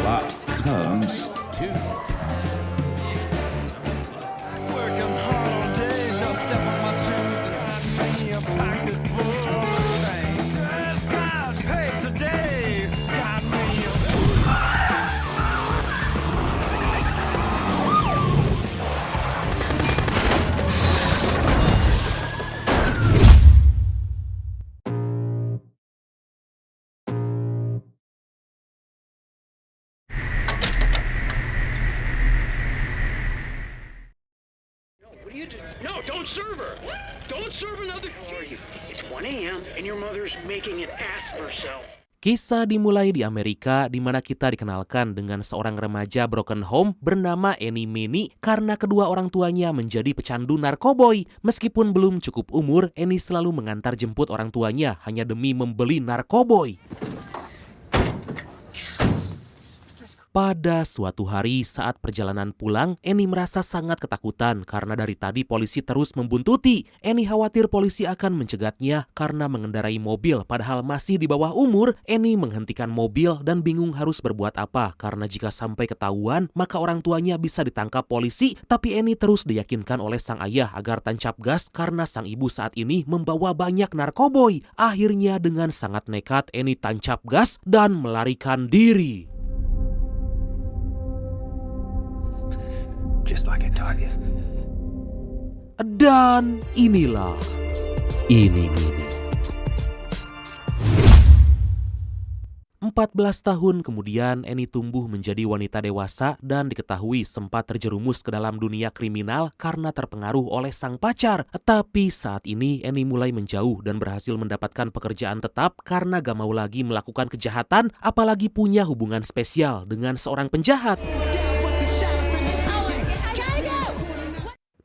Flock comes to Working hard all day, don't step on my shoes and hand me a pocket full of change. Just got paid today, got me a What are you doing? No, don't serve her. Don't serve another. It's 1 a.m. and your mother's making an ass of herself. Kisah dimulai di Amerika di mana kita dikenalkan dengan seorang remaja broken home bernama Annie Manny karena kedua orang tuanya menjadi pecandu narkoboy. Meskipun belum cukup umur, Annie selalu mengantar jemput orang tuanya hanya demi membeli narkoboy. Pada suatu hari saat perjalanan pulang, Annie merasa sangat ketakutan karena dari tadi polisi terus membuntuti. Annie khawatir polisi akan mencegatnya karena mengendarai mobil padahal masih di bawah umur. Annie menghentikan mobil dan bingung harus berbuat apa karena jika sampai ketahuan maka orang tuanya bisa ditangkap polisi. Tapi Annie terus diyakinkan oleh sang ayah agar tancap gas karena sang ibu saat ini membawa banyak narkoboy. Akhirnya dengan sangat nekat Annie tancap gas dan melarikan diri. just like I taught you. Dan inilah Ini Mini. 14 tahun kemudian Annie tumbuh menjadi wanita dewasa dan diketahui sempat terjerumus ke dalam dunia kriminal karena terpengaruh oleh sang pacar. Tapi saat ini Annie mulai menjauh dan berhasil mendapatkan pekerjaan tetap karena gak mau lagi melakukan kejahatan apalagi punya hubungan spesial dengan seorang penjahat.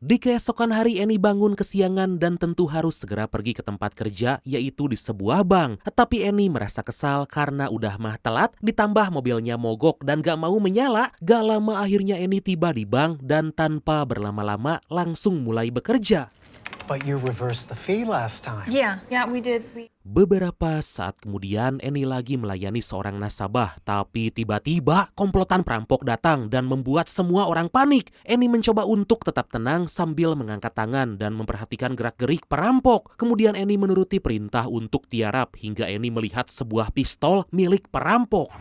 Di keesokan hari Annie bangun kesiangan dan tentu harus segera pergi ke tempat kerja yaitu di sebuah bank. Tapi Annie merasa kesal karena udah mah telat ditambah mobilnya mogok dan gak mau menyala. Gak lama akhirnya Annie tiba di bank dan tanpa berlama-lama langsung mulai bekerja. But you reversed the fee last time. Yeah, we did. Beberapa saat kemudian Annie lagi melayani seorang nasabah, tapi tiba-tiba komplotan perampok datang dan membuat semua orang panik. Annie mencoba untuk tetap tenang sambil mengangkat tangan dan memperhatikan gerak-gerik perampok. Kemudian Annie menuruti perintah untuk tiarap hingga Annie melihat sebuah pistol milik perampok.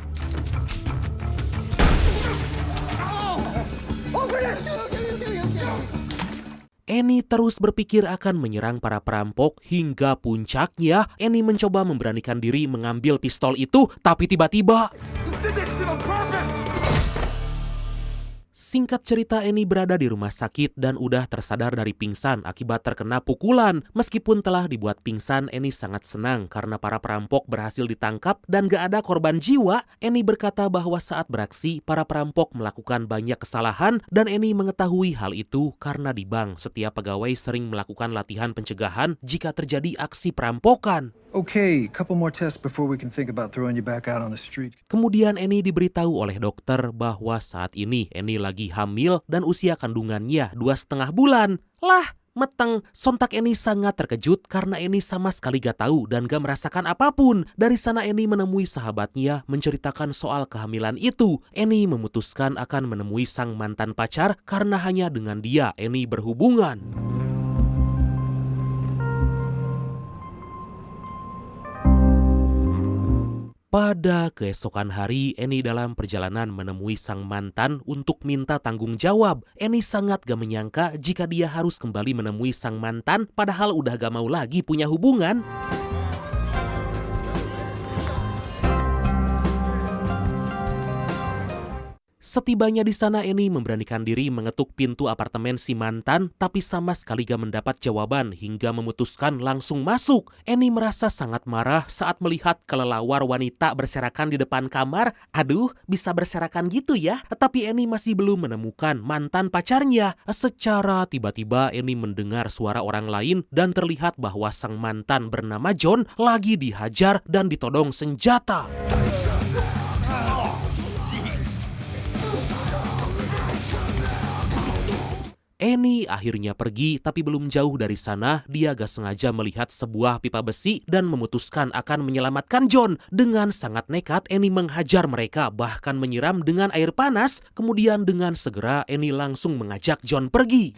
Annie terus berpikir akan menyerang para perampok hingga puncaknya Annie mencoba memberanikan diri mengambil pistol itu, tapi tiba-tiba singkat cerita Annie berada di rumah sakit dan udah tersadar dari pingsan akibat terkena pukulan. Meskipun telah dibuat pingsan, Annie sangat senang karena para perampok berhasil ditangkap dan gak ada korban jiwa. Annie berkata bahwa saat beraksi, para perampok melakukan banyak kesalahan dan Annie mengetahui hal itu karena di bank setiap pegawai sering melakukan latihan pencegahan jika terjadi aksi perampokan. Okay, couple more tests before we can think about throwing you back out on the street. Kemudian Annie diberitahu oleh dokter bahwa saat ini Annie lagi hamil dan usia kandungannya 2,5 bulan. Lah, meteng. Sontak Annie sangat terkejut karena Annie sama sekali gak tahu dan gak merasakan apapun. Dari sana Annie menemui sahabatnya menceritakan soal kehamilan itu. Annie memutuskan akan menemui sang mantan pacar karena hanya dengan dia Annie berhubungan. Pada keesokan hari, Annie dalam perjalanan menemui sang mantan untuk minta tanggung jawab. Annie sangat gak menyangka jika dia harus kembali menemui sang mantan padahal udah gak mau lagi punya hubungan. Setibanya di sana, Annie memberanikan diri mengetuk pintu apartemen si mantan, tapi sama sekali gak mendapat jawaban hingga memutuskan langsung masuk. Annie merasa sangat marah saat melihat kelelawar wanita berserakan di depan kamar. Aduh, bisa berserakan gitu ya? Tapi Annie masih belum menemukan mantan pacarnya. Secara tiba-tiba Annie mendengar suara orang lain dan terlihat bahwa sang mantan bernama John lagi dihajar dan ditodong senjata. Annie akhirnya pergi, tapi belum jauh dari sana, dia gak sengaja melihat sebuah pipa besi dan memutuskan akan menyelamatkan John. Dengan sangat nekat, Annie menghajar mereka, bahkan menyiram dengan air panas. Kemudian dengan segera, Annie langsung mengajak John pergi.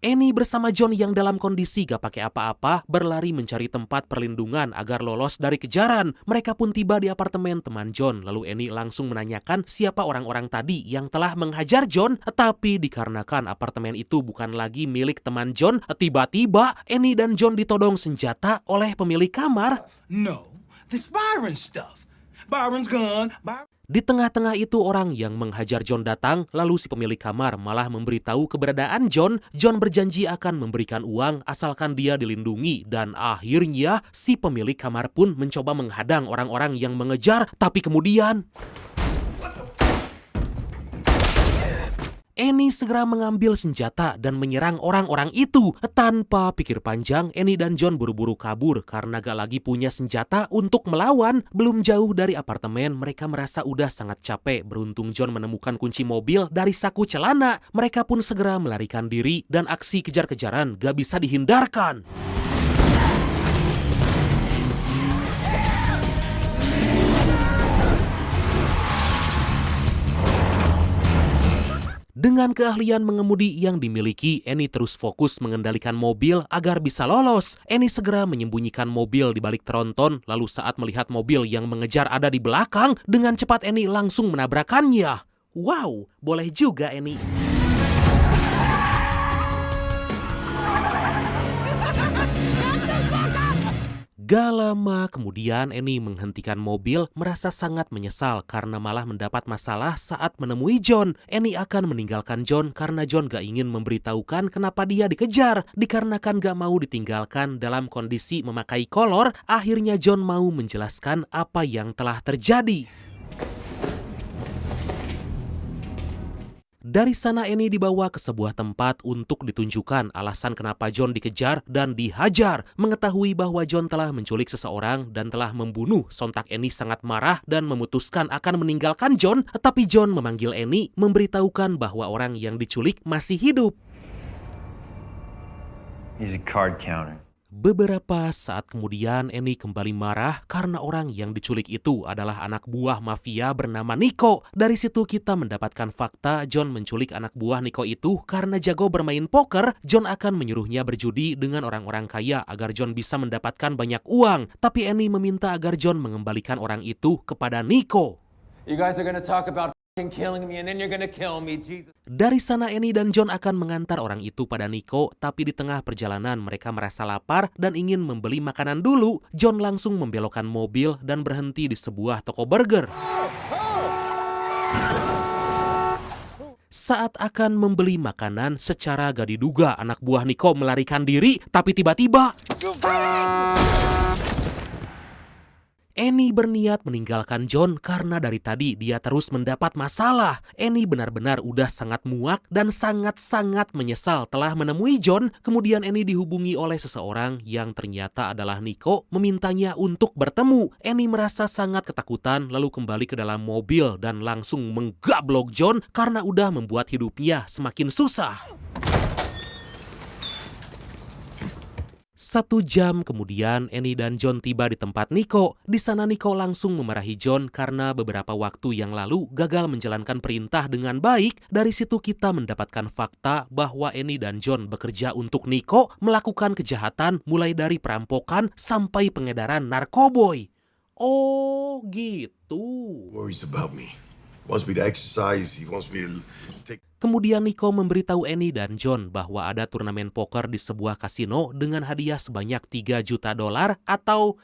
Annie bersama John yang dalam kondisi gak pakai apa-apa berlari mencari tempat perlindungan agar lolos dari kejaran. Mereka pun tiba di apartemen teman John. Lalu Annie langsung menanyakan siapa orang-orang tadi yang telah menghajar John. Tapi dikarenakan apartemen itu bukan lagi milik teman John, tiba-tiba Annie dan John ditodong senjata oleh pemilik kamar. No, this Byron stuff. Byron's gone. Di tengah-tengah itu orang yang menghajar John datang, lalu si pemilik kamar malah memberitahu keberadaan John. John berjanji akan memberikan uang asalkan dia dilindungi, dan akhirnya si pemilik kamar pun mencoba menghadang orang-orang yang mengejar, tapi kemudian Annie segera mengambil senjata dan menyerang orang-orang itu. Tanpa pikir panjang, Annie dan John buru-buru kabur karena gak lagi punya senjata untuk melawan. Belum jauh dari apartemen, mereka merasa udah sangat capek. Beruntung John menemukan kunci mobil dari saku celana. Mereka pun segera melarikan diri dan aksi kejar-kejaran gak bisa dihindarkan. Dengan keahlian mengemudi yang dimiliki, Annie terus fokus mengendalikan mobil agar bisa lolos. Annie segera menyembunyikan mobil di balik tronton, lalu saat melihat mobil yang mengejar ada di belakang, dengan cepat Annie langsung menabrakannya. Wow, boleh juga Annie. Gak lama kemudian Annie menghentikan mobil, merasa sangat menyesal karena malah mendapat masalah saat menemui John. Annie akan meninggalkan John karena John gak ingin memberitahukan kenapa dia dikejar. Dikarenakan gak mau ditinggalkan dalam kondisi memakai kolor, akhirnya John mau menjelaskan apa yang telah terjadi. Dari sana Annie dibawa ke sebuah tempat untuk ditunjukkan alasan kenapa John dikejar dan dihajar. Mengetahui bahwa John telah menculik seseorang dan telah membunuh, sontak Annie sangat marah dan memutuskan akan meninggalkan John. Tapi John memanggil Annie, memberitahukan bahwa orang yang diculik masih hidup. He's a card counter. Beberapa saat kemudian Annie kembali marah karena orang yang diculik itu adalah anak buah mafia bernama Nico. Dari situ kita mendapatkan fakta John menculik anak buah Nico itu karena jago bermain poker. John akan menyuruhnya berjudi dengan orang-orang kaya agar John bisa mendapatkan banyak uang. Tapi Annie meminta agar John mengembalikan orang itu kepada Nico. You guys are gonna talk about killing me and then you're gonna kill me, Jesus. Dari sana Annie dan John akan mengantar orang itu pada Nico, tapi di tengah perjalanan mereka merasa lapar dan ingin membeli makanan dulu. John langsung membelokkan mobil dan berhenti di sebuah toko burger. Saat akan membeli makanan, secara gak diduga anak buah Nico melarikan diri, tapi tiba-tiba Annie berniat meninggalkan John karena dari tadi dia terus mendapat masalah. Annie benar-benar udah sangat muak dan sangat-sangat menyesal telah menemui John. Kemudian Annie dihubungi oleh seseorang yang ternyata adalah Nico, memintanya untuk bertemu. Annie merasa sangat ketakutan lalu kembali ke dalam mobil dan langsung menggablok John karena udah membuat hidupnya semakin susah. 1 jam kemudian, Annie dan John tiba di tempat Nico. Di sana Nico langsung memarahi John karena beberapa waktu yang lalu gagal menjalankan perintah dengan baik. Dari situ kita mendapatkan fakta bahwa Annie dan John bekerja untuk Nico, melakukan kejahatan mulai dari perampokan sampai pengedaran narkoboy. Oh gitu. Worries about me. Wants me to exercise. He wants me to take. Kemudian Nico memberitahu Annie dan John bahwa ada turnamen poker di sebuah kasino dengan hadiah sebanyak $3 juta atau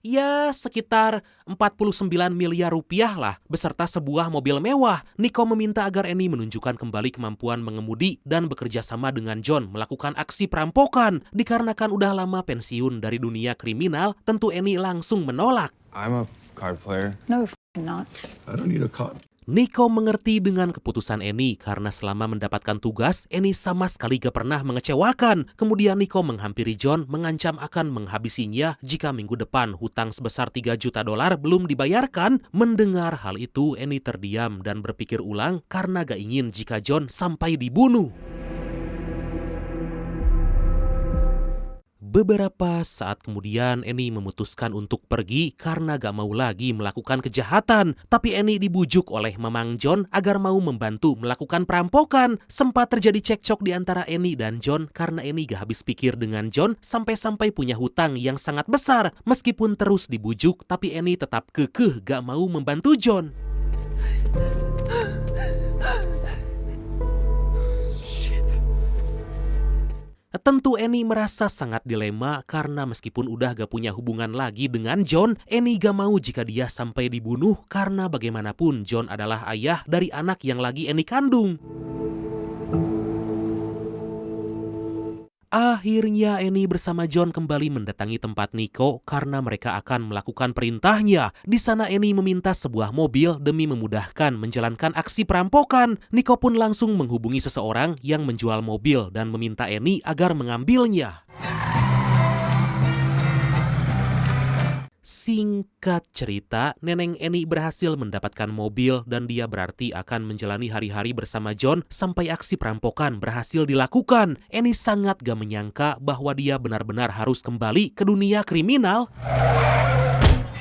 ya sekitar 49 miliar rupiah lah, beserta sebuah mobil mewah. Nico meminta agar Annie menunjukkan kembali kemampuan mengemudi dan bekerja sama dengan John melakukan aksi perampokan. Dikarenakan udah lama pensiun dari dunia kriminal, tentu Annie langsung menolak. I'm a card player. No, you're not. I don't need a card. Nico mengerti dengan keputusan Annie karena selama mendapatkan tugas, Annie sama sekali gak pernah mengecewakan. Kemudian Nico menghampiri John mengancam akan menghabisinya jika minggu depan hutang sebesar $3 juta belum dibayarkan. Mendengar hal itu, Annie terdiam dan berpikir ulang karena gak ingin jika John sampai dibunuh. Beberapa saat kemudian Annie memutuskan untuk pergi karena gak mau lagi melakukan kejahatan. Tapi Annie dibujuk oleh Mamang John agar mau membantu melakukan perampokan. Sempat terjadi cekcok di antara Annie dan John karena Annie gak habis pikir dengan John sampai-sampai punya hutang yang sangat besar. Meskipun terus dibujuk, tapi Annie tetap kekeh gak mau membantu John. Tentu Annie merasa sangat dilema karena meskipun udah gak punya hubungan lagi dengan John, Annie gak mau jika dia sampai dibunuh karena bagaimanapun John adalah ayah dari anak yang lagi Annie kandung. Akhirnya Annie bersama John kembali mendatangi tempat Nico karena mereka akan melakukan perintahnya. Di sana Annie meminta sebuah mobil demi memudahkan menjalankan aksi perampokan. Nico pun langsung menghubungi seseorang yang menjual mobil dan meminta Annie agar mengambilnya. Singkat cerita, Neneng Annie berhasil mendapatkan mobil dan dia berarti akan menjalani hari-hari bersama John sampai aksi perampokan berhasil dilakukan. Annie sangat gak menyangka bahwa dia benar-benar harus kembali ke dunia kriminal.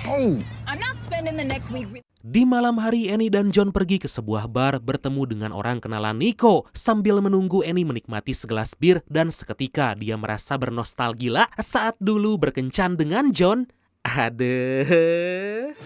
Hey, I'm not spending the next week. Di malam hari, Annie dan John pergi ke sebuah bar bertemu dengan orang kenalan Nico. Sambil menunggu, Annie menikmati segelas bir dan seketika dia merasa bernostalgia saat dulu berkencan dengan John. Aduh.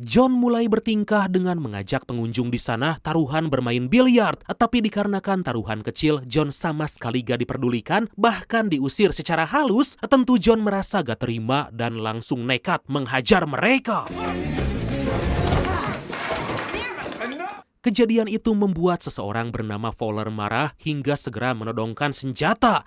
John mulai bertingkah dengan mengajak pengunjung di sana taruhan bermain biliar. Tapi dikarenakan taruhan kecil, John sama sekali gak diperdulikan, bahkan diusir secara halus. Tentu John merasa gak terima dan langsung nekat menghajar mereka. Kejadian itu membuat seseorang bernama Fowler marah hingga segera menodongkan senjata.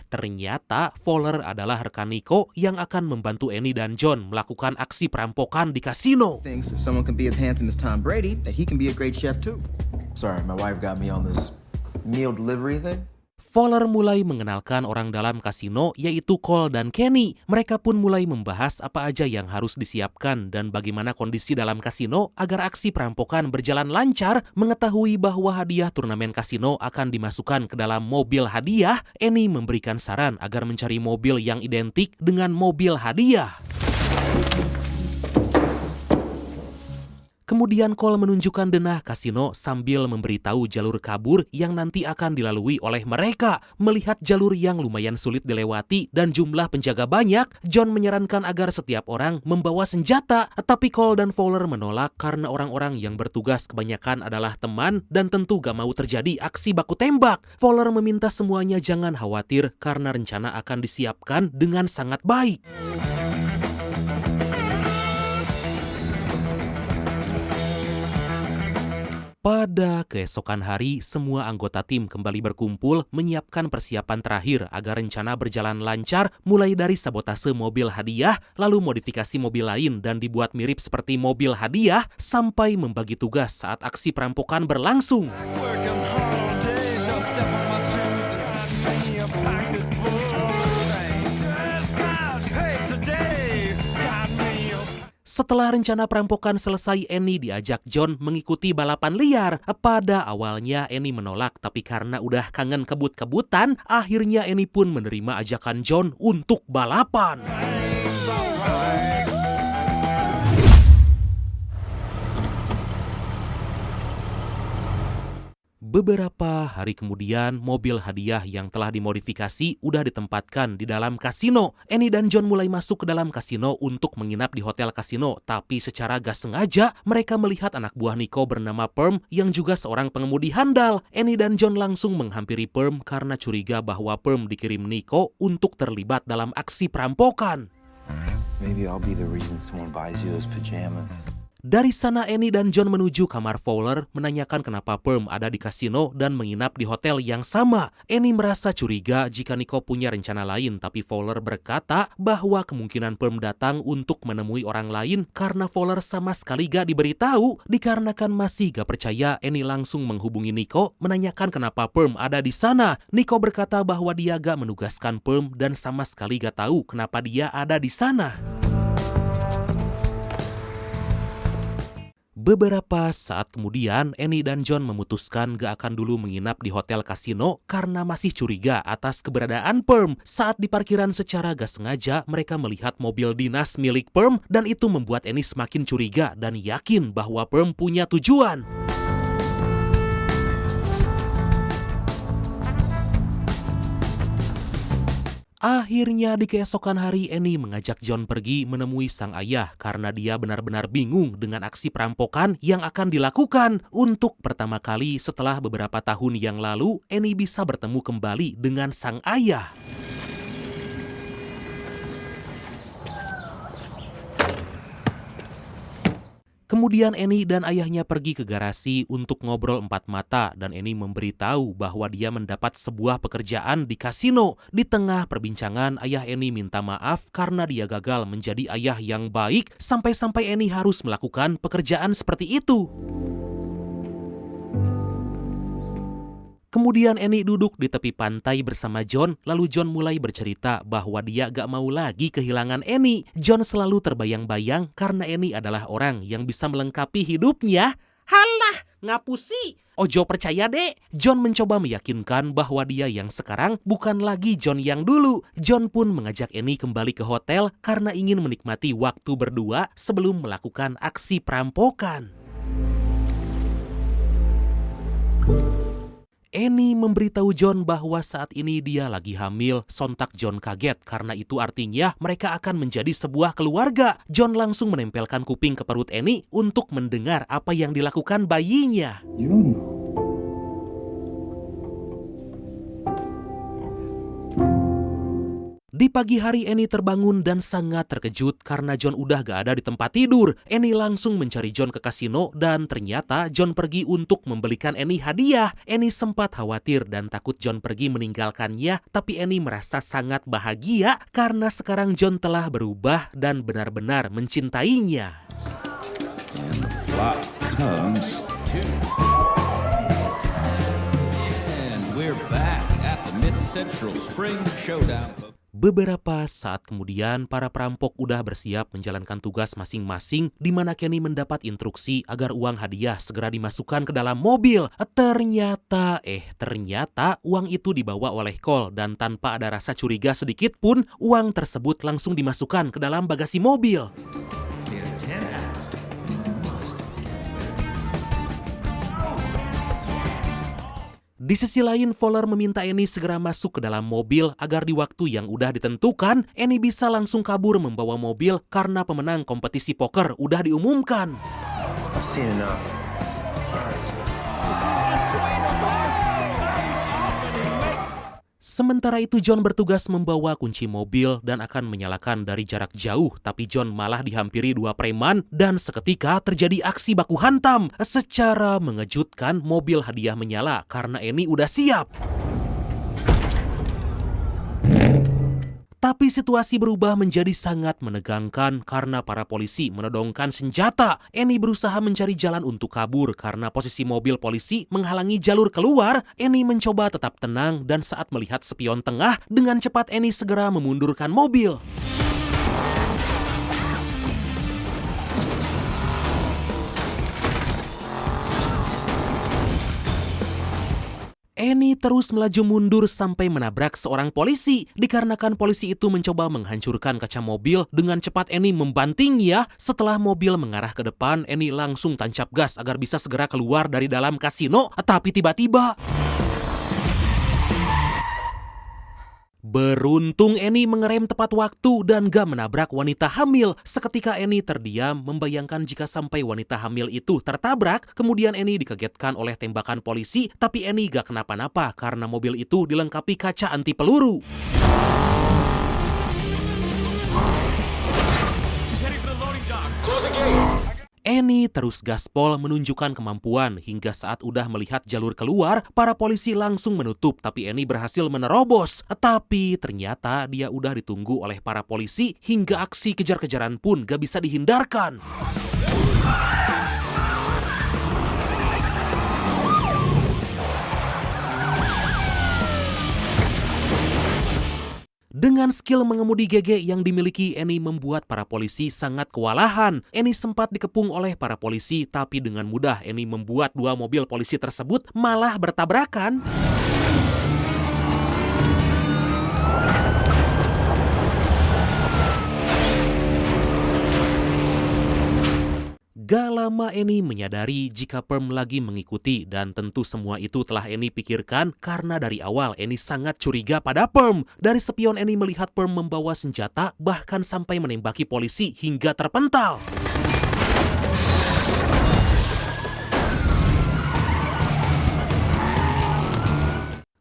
Ternyata Fowler adalah rekan Nico yang akan membantu Annie dan John melakukan aksi perampokan di kasino. Thinks if someone can be as handsome as Tom Brady, that he can be a great chef too. Sorry, my wife got me on this meal delivery thing. Fowler mulai mengenalkan orang dalam kasino yaitu Cole dan Kenny. Mereka pun mulai membahas apa aja yang harus disiapkan dan bagaimana kondisi dalam kasino agar aksi perampokan berjalan lancar. Mengetahui bahwa hadiah turnamen kasino akan dimasukkan ke dalam mobil hadiah, Annie memberikan saran agar mencari mobil yang identik dengan mobil hadiah. Kemudian Cole menunjukkan denah kasino sambil memberitahu jalur kabur yang nanti akan dilalui oleh mereka. Melihat jalur yang lumayan sulit dilewati dan jumlah penjaga banyak, John menyarankan agar setiap orang membawa senjata. Tapi Cole dan Fowler menolak karena orang-orang yang bertugas kebanyakan adalah teman dan tentu gak mau terjadi aksi baku tembak. Fowler meminta semuanya jangan khawatir karena rencana akan disiapkan dengan sangat baik. Pada keesokan hari, semua anggota tim kembali berkumpul menyiapkan persiapan terakhir agar rencana berjalan lancar, mulai dari sabotase mobil hadiah, lalu modifikasi mobil lain dan dibuat mirip seperti mobil hadiah, sampai membagi tugas saat aksi perampokan berlangsung. Setelah rencana perampokan selesai, Annie diajak John mengikuti balapan liar. Pada awalnya Annie menolak, tapi karena udah kangen kebut-kebutan, akhirnya Annie pun menerima ajakan John untuk balapan. Beberapa hari kemudian, mobil hadiah yang telah dimodifikasi udah ditempatkan di dalam kasino. Annie dan John mulai masuk ke dalam kasino untuk menginap di hotel kasino. Tapi secara gak sengaja, mereka melihat anak buah Nico bernama Perm yang juga seorang pengemudi handal. Annie dan John langsung menghampiri Perm karena curiga bahwa Perm dikirim Nico untuk terlibat dalam aksi perampokan. Maybe I'll be the reason someone buys you those pajamas. Dari sana Annie dan John menuju kamar Fowler menanyakan kenapa Perm ada di kasino dan menginap di hotel yang sama. Annie merasa curiga jika Nico punya rencana lain, tapi Fowler berkata bahwa kemungkinan Perm datang untuk menemui orang lain karena Fowler sama sekali gak diberitahu. Dikarenakan masih gak percaya, Annie langsung menghubungi Nico menanyakan kenapa Perm ada di sana. Nico berkata bahwa dia gak menugaskan Perm dan sama sekali gak tahu kenapa dia ada di sana. Beberapa saat kemudian, Annie dan John memutuskan gak akan dulu menginap di hotel kasino karena masih curiga atas keberadaan Perm. Saat di parkiran secara gak sengaja, mereka melihat mobil dinas milik Perm dan itu membuat Annie semakin curiga dan yakin bahwa Perm punya tujuan. Akhirnya di keesokan hari Annie mengajak John pergi menemui sang ayah karena dia benar-benar bingung dengan aksi perampokan yang akan dilakukan. Untuk pertama kali setelah beberapa tahun yang lalu, Annie bisa bertemu kembali dengan sang ayah. Kemudian Annie dan ayahnya pergi ke garasi untuk ngobrol empat mata dan Annie memberitahu bahwa dia mendapat sebuah pekerjaan di kasino. Di tengah perbincangan, ayah Annie minta maaf karena dia gagal menjadi ayah yang baik sampai-sampai Annie harus melakukan pekerjaan seperti itu. Kemudian Annie duduk di tepi pantai bersama John, lalu John mulai bercerita bahwa dia gak mau lagi kehilangan Annie. John selalu terbayang-bayang karena Annie adalah orang yang bisa melengkapi hidupnya. Halah, ngapusi. Ojo percaya dek. John mencoba meyakinkan bahwa dia yang sekarang bukan lagi John yang dulu. John pun mengajak Annie kembali ke hotel karena ingin menikmati waktu berdua sebelum melakukan aksi perampokan. Annie memberitahu John bahwa saat ini dia lagi hamil. Sontak John kaget karena itu artinya mereka akan menjadi sebuah keluarga. John langsung menempelkan kuping ke perut Annie untuk mendengar apa yang dilakukan bayinya. Di pagi hari Annie terbangun dan sangat terkejut karena John udah gak ada di tempat tidur. Annie langsung mencari John ke kasino dan ternyata John pergi untuk membelikan Annie hadiah. Annie sempat khawatir dan takut John pergi meninggalkannya, tapi Annie merasa sangat bahagia karena sekarang John telah berubah dan benar-benar mencintainya. And the flop comes two. And we're back at the Mid-Central Spring Showdown. Beberapa saat kemudian, para perampok udah bersiap menjalankan tugas masing-masing di mana Kenny mendapat instruksi agar uang hadiah segera dimasukkan ke dalam mobil. Ternyata uang itu dibawa oleh Cole dan tanpa ada rasa curiga sedikit pun, uang tersebut langsung dimasukkan ke dalam bagasi mobil. Di sisi lain, Fowler meminta Annie segera masuk ke dalam mobil agar di waktu yang udah ditentukan, Annie bisa langsung kabur membawa mobil karena pemenang kompetisi poker udah diumumkan. Sementara itu John bertugas membawa kunci mobil dan akan menyalakan dari jarak jauh, tapi John malah dihampiri dua preman dan seketika terjadi aksi baku hantam. Secara mengejutkan, mobil hadiah menyala karena Annie udah siap. Tapi situasi berubah menjadi sangat menegangkan karena para polisi menodongkan senjata. Annie berusaha mencari jalan untuk kabur karena posisi mobil polisi menghalangi jalur keluar. Annie mencoba tetap tenang dan saat melihat spion tengah, dengan cepat Annie segera memundurkan mobil. Annie terus melaju mundur sampai menabrak seorang polisi. Dikarenakan polisi itu mencoba menghancurkan kaca mobil, dengan cepat Annie membantingnya. Setelah mobil mengarah ke depan, Annie langsung tancap gas agar bisa segera keluar dari dalam kasino. Tapi tiba-tiba beruntung Annie mengerem tepat waktu dan gak menabrak wanita hamil. Seketika Annie terdiam membayangkan jika sampai wanita hamil itu tertabrak. Kemudian Annie dikagetkan oleh tembakan polisi, tapi Annie gak kenapa-napa karena mobil itu dilengkapi kaca anti peluru. Annie terus gaspol menunjukkan kemampuan hingga saat udah melihat jalur keluar, para polisi langsung menutup tapi Annie berhasil menerobos. Tapi ternyata dia udah ditunggu oleh para polisi hingga aksi kejar-kejaran pun gak bisa dihindarkan. Dengan skill mengemudi GG yang dimiliki, Annie membuat para polisi sangat kewalahan. Annie sempat dikepung oleh para polisi, tapi dengan mudah Annie membuat dua mobil polisi tersebut malah bertabrakan. Gak lama Annie menyadari jika Perm lagi mengikuti dan tentu semua itu telah Annie pikirkan karena dari awal Annie sangat curiga pada Perm. Dari spion Annie melihat Perm membawa senjata bahkan sampai menembaki polisi hingga terpental.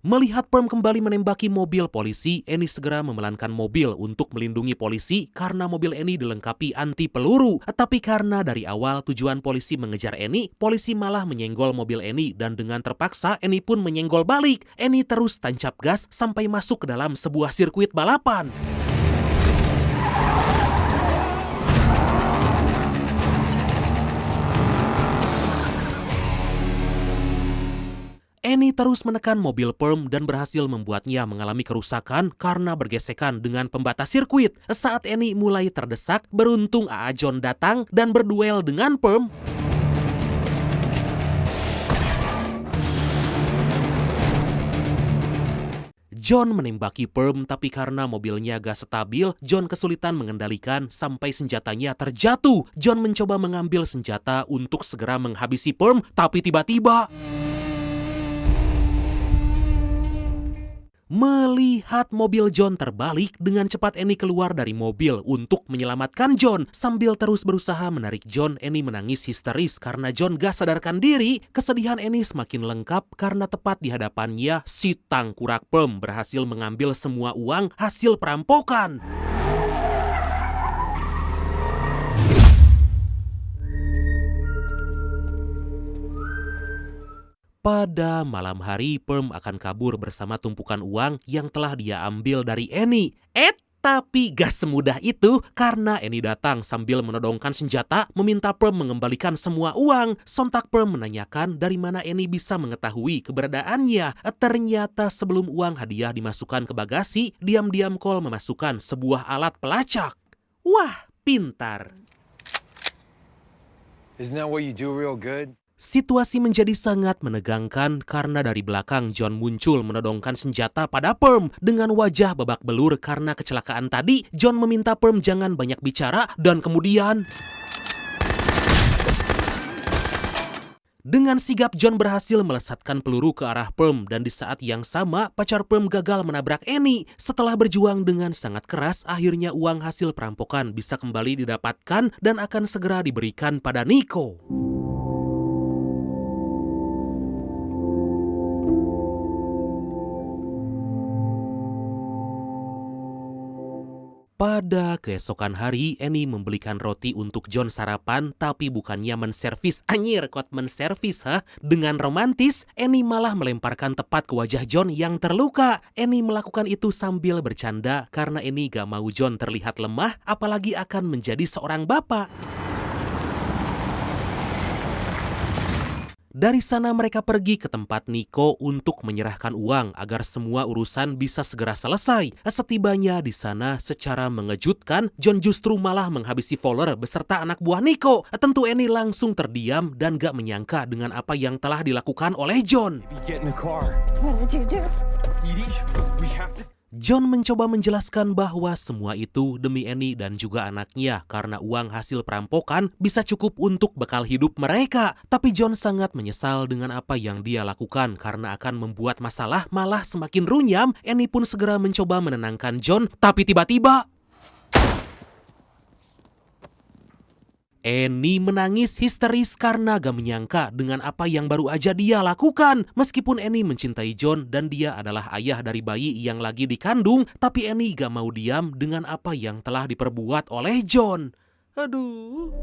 Melihat Perm kembali menembaki mobil polisi, Annie segera memelankan mobil untuk melindungi polisi karena mobil Annie dilengkapi anti peluru. Tapi karena dari awal tujuan polisi mengejar Annie, polisi malah menyenggol mobil Annie dan dengan terpaksa Annie pun menyenggol balik. Annie terus tancap gas sampai masuk ke dalam sebuah sirkuit balapan. Annie terus menekan mobil Perm dan berhasil membuatnya mengalami kerusakan karena bergesekan dengan pembatas sirkuit. Saat Annie mulai terdesak, beruntung A.A. John datang dan berduel dengan Perm. John menembaki Perm, tapi karena mobilnya gak stabil, John kesulitan mengendalikan sampai senjatanya terjatuh. John mencoba mengambil senjata untuk segera menghabisi Perm, tapi tiba-tiba melihat mobil John terbalik, dengan cepat Annie keluar dari mobil untuk menyelamatkan John. Sambil terus berusaha menarik John, Annie menangis histeris karena John gak sadarkan diri. Kesedihan Annie semakin lengkap karena tepat di hadapannya si tangkurak Perm berhasil mengambil semua uang hasil perampokan. Pada malam hari, Perm akan kabur bersama tumpukan uang yang telah dia ambil dari Annie. Tapi gak semudah itu karena Annie datang sambil menodongkan senjata meminta Perm mengembalikan semua uang. Sontak Perm menanyakan dari mana Annie bisa mengetahui keberadaannya. Ternyata sebelum uang hadiah dimasukkan ke bagasi, diam-diam Cole memasukkan sebuah alat pelacak. Wah, pintar. Isn't that what you do real good? Situasi menjadi sangat menegangkan karena dari belakang John muncul menodongkan senjata pada Perm. Dengan wajah babak belur karena kecelakaan tadi, John meminta Perm jangan banyak bicara dan kemudian dengan sigap John berhasil melesatkan peluru ke arah Perm dan di saat yang sama pacar Perm gagal menabrak Annie. Setelah berjuang dengan sangat keras, akhirnya uang hasil perampokan bisa kembali didapatkan dan akan segera diberikan pada Nico. Pada keesokan hari, Annie membelikan roti untuk John sarapan, tapi bukannya menservis, menservis dengan romantis, Annie malah melemparkan tepat ke wajah John yang terluka. Annie melakukan itu sambil bercanda karena Annie gak mau John terlihat lemah, apalagi akan menjadi seorang bapak. Dari sana mereka pergi ke tempat Nico untuk menyerahkan uang agar semua urusan bisa segera selesai. Setibanya di sana, secara mengejutkan, John justru malah menghabisi Fowler beserta anak buah Nico. Tentu Annie langsung terdiam dan gak menyangka dengan apa yang telah dilakukan oleh John. John mencoba menjelaskan bahwa semua itu demi Annie dan juga anaknya karena uang hasil perampokan bisa cukup untuk bekal hidup mereka. Tapi John sangat menyesal dengan apa yang dia lakukan karena akan membuat masalah malah semakin runyam. Annie pun segera mencoba menenangkan John, tapi tiba-tiba Annie menangis histeris karena gak menyangka dengan apa yang baru aja dia lakukan. Meskipun Annie mencintai John dan dia adalah ayah dari bayi yang lagi dikandung, tapi Annie gak mau diam dengan apa yang telah diperbuat oleh John. Aduh.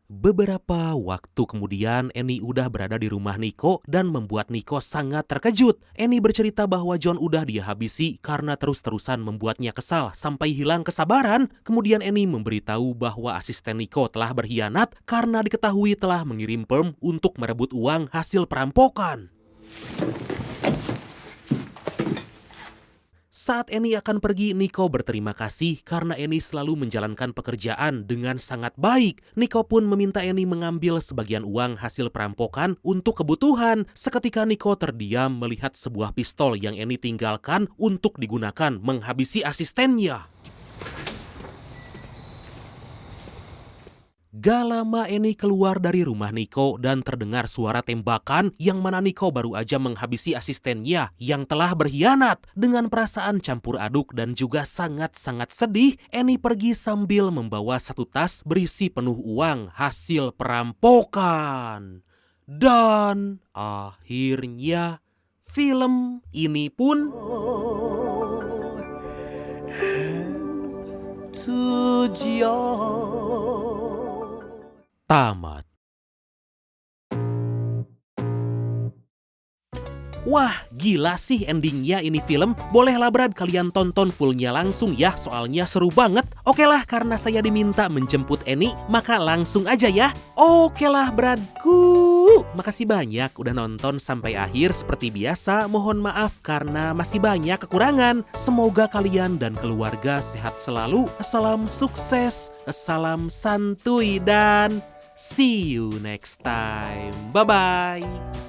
Beberapa waktu kemudian, Annie udah berada di rumah Nico dan membuat Nico sangat terkejut. Annie bercerita bahwa John udah dia habisi karena terus-terusan membuatnya kesal sampai hilang kesabaran. Kemudian Annie memberitahu bahwa asisten Nico telah berkhianat karena diketahui telah mengirim perm untuk merebut uang hasil perampokan. Saat Annie akan pergi, Nico berterima kasih karena Annie selalu menjalankan pekerjaan dengan sangat baik. Nico pun meminta Annie mengambil sebagian uang hasil perampokan untuk kebutuhan. Seketika Nico terdiam melihat sebuah pistol yang Annie tinggalkan untuk digunakan menghabisi asistennya. Gak lama Annie keluar dari rumah Nico dan terdengar suara tembakan yang mana Nico baru aja menghabisi asistennya yang telah berkhianat. Dengan perasaan campur aduk dan juga sangat-sangat sedih, Annie pergi sambil membawa satu tas berisi penuh uang hasil perampokan. Dan akhirnya film ini pun tamat. Wah, gila sih endingnya ini film. Bolehlah Brad kalian tonton fullnya langsung ya, soalnya seru banget. Oke lah, karena saya diminta menjemput Annie, maka langsung aja ya. Oke lah Bradku. Makasih banyak udah nonton sampai akhir. Seperti biasa, mohon maaf karena masih banyak kekurangan. Semoga kalian dan keluarga sehat selalu. Salam sukses, salam santuy, dan see you next time. Bye-bye.